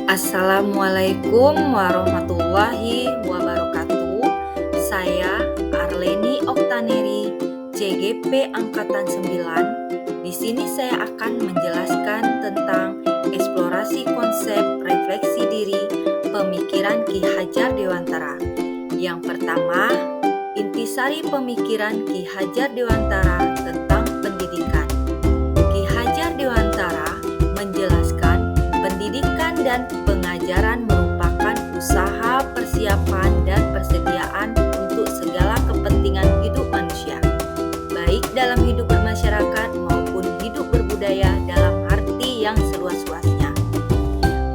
Assalamualaikum warahmatullahi wabarakatuh. Saya Arleni Oktaneri, CGP Angkatan 9. Di sini saya akan menjelaskan tentang eksplorasi konsep refleksi diri pemikiran Ki Hajar Dewantara. Yang pertama, intisari pemikiran Ki Hajar Dewantara tentang pendidikan. Ki Hajar Dewantara menjelaskan pendidikan dan pengajaran merupakan usaha persiapan dan persediaan untuk segala kepentingan hidup manusia, baik dalam hidup bermasyarakat maupun hidup berbudaya dalam arti yang seluas-luasnya.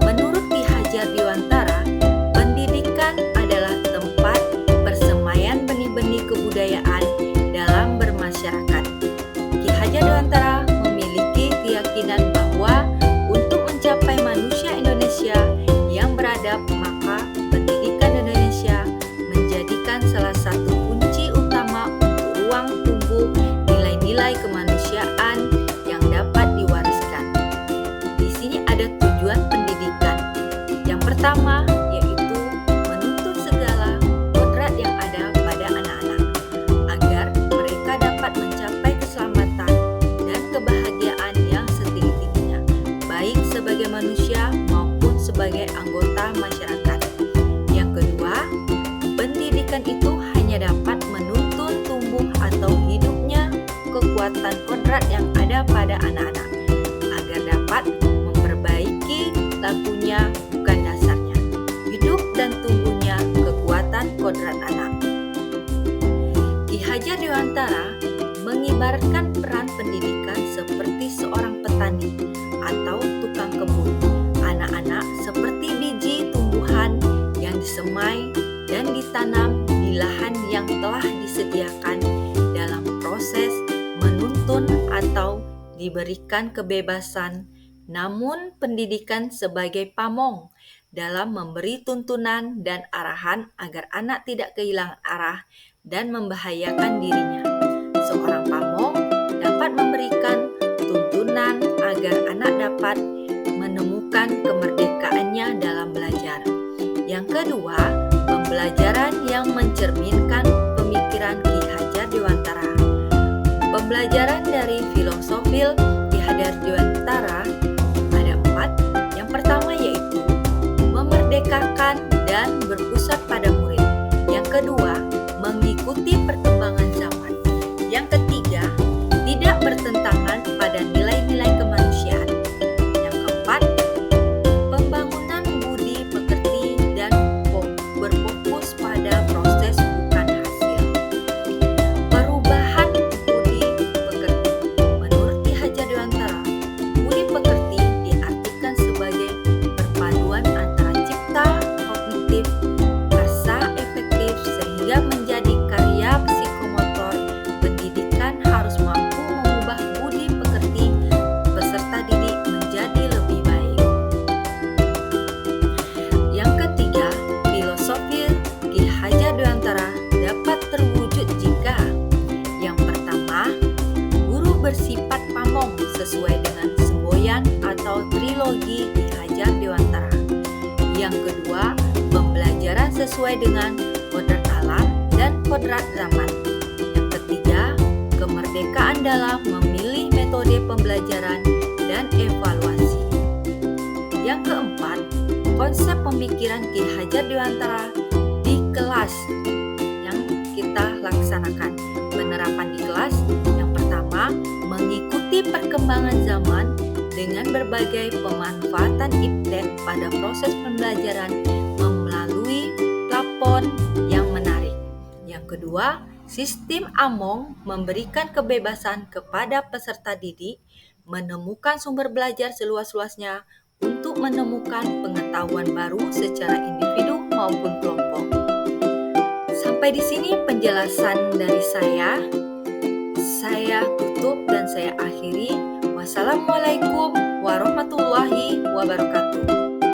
Menurut Ki Hajar Dewantara, pendidikan adalah tempat persemaian benih-benih kebudayaan dalam bermasyarakat. Ki Hajar Dewantara memiliki keyakinan bahwa untuk mencapai manusia Indonesia yang beradab, maka pendidikan Indonesia menjadikan salah satu kunci utama untuk ruang tumbuh nilai-nilai kemanusiaan yang dapat diwariskan. Di sini ada tujuan pendidikan. Yang pertama yaitu menuntut segala kodrat yang ada pada anak-anak agar mereka dapat mencapai keselamatan dan kebahagiaan yang setinggi-tingginya, baik sebagai manusia maupun sebagai anggota masyarakat. Yang kedua, pendidikan itu hanya dapat menuntun tumbuh atau hidupnya kekuatan kodrat yang ada pada anak-anak agar dapat memperbaiki lakunya, bukan dasarnya, hidup dan tumbuhnya kekuatan kodrat anak. Ki Hajar Dewantara mengibaratkan peran pendidikan seperti seorang petani atau tukang kebun. Anak-anak seperti biji tumbuhan yang disemai dan ditanam di lahan yang telah disediakan dalam proses menuntun atau diberikan kebebasan, namun pendidikan sebagai pamong dalam memberi tuntunan dan arahan agar anak tidak kehilangan arah dan membahayakan dirinya. Seorang pamong dapat memberikan tuntunan agar anak dapat menemukan kemerdekaannya dalam belajar. Yang kedua, pembelajaran yang mencerminkan pemikiran Ki Hajar Dewantara. Pembelajaran dari filosofil Ki Hajar Dewantara ada 4. Yang pertama yaitu memerdekakan dan berpusat pada murid. Yang kedua, mengikuti perkembangan zaman. Yang ketiga, tidak bertentangan pada nilai-nilai kemanusiaan. Yang keempat, pembangunan budi pekerti dan berfokus pada proses bukan hasil. Perubahan budi pekerti. Menurut Ki Hajar Dewantara, budi pekerti diartikan sebagai perpaduan antara cipta, kognitif, rasa efektif sehingga menjadi karya psikomotor. Pendidikan harus mampu mengubah budi pekerti peserta didik menjadi lebih baik. Yang ketiga, filosofi Ki Hajar Dewantara dapat terwujud jika: yang pertama, guru bersifat pamong sesuai dengan semboyan atau trilogi Ki Hajar Dewantara. Yang kedua, pembelajaran sesuai dengan kodrat alam dan kodrat zaman. Yang ketiga, kemerdekaan dalam memilih metode pembelajaran dan evaluasi. Yang keempat, konsep pemikiran Ki Hajar Dewantara di kelas yang kita laksanakan. Penerapan di kelas yang pertama, mengikuti perkembangan zaman dengan berbagai pemanfaatan iptek pada proses pembelajaran melalui plafon yang menarik. Yang kedua, sistem Among memberikan kebebasan kepada peserta didik menemukan sumber belajar seluas-luasnya untuk menemukan pengetahuan baru secara individu maupun kelompok. Sampai di sini penjelasan dari saya. Saya tutup dan saya akhiri. Wassalamualaikum warahmatullahi wabarakatuh.